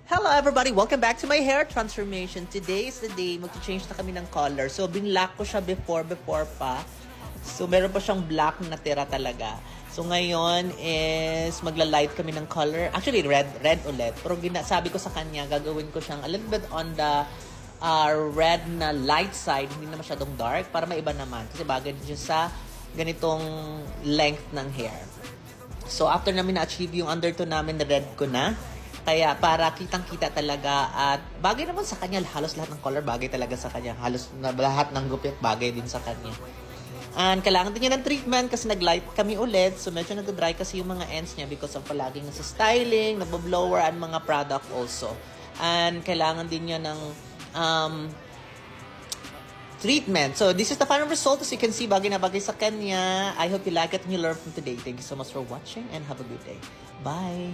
Hello everybody! Welcome back to my hair transformation. Today is the day mag-change na kami ng color. So, binlock ko siya before pa. So, meron pa siyang black na natira talaga. So, ngayon is magla-light kami ng color. Actually, red ulit. Pero sabi ko sa kanya, gagawin ko siyang a little bit on the red na light side. Hindi na masyadong dark para maiba naman. Kasi bagay siya sa ganitong length ng hair. So, after namin na-achieve yung undertone namin, na red ko na. Kaya para kitang-kita talaga at bagay naman sa kanya, halos lahat ng color bagay talaga sa kanya. Halos lahat ng gupit bagay din sa kanya. And kailangan din niya ng treatment kasi nag-light kami ulit. So medyo nag-dry kasi yung mga ends niya because of palaging nasa styling, nagbo-blower and mga product also. And kailangan din niya ng treatment. So this is the final result. As you can see, bagay na bagay sa kanya. I hope you like it and you learn from today. Thank you so much for watching and have a good day. Bye!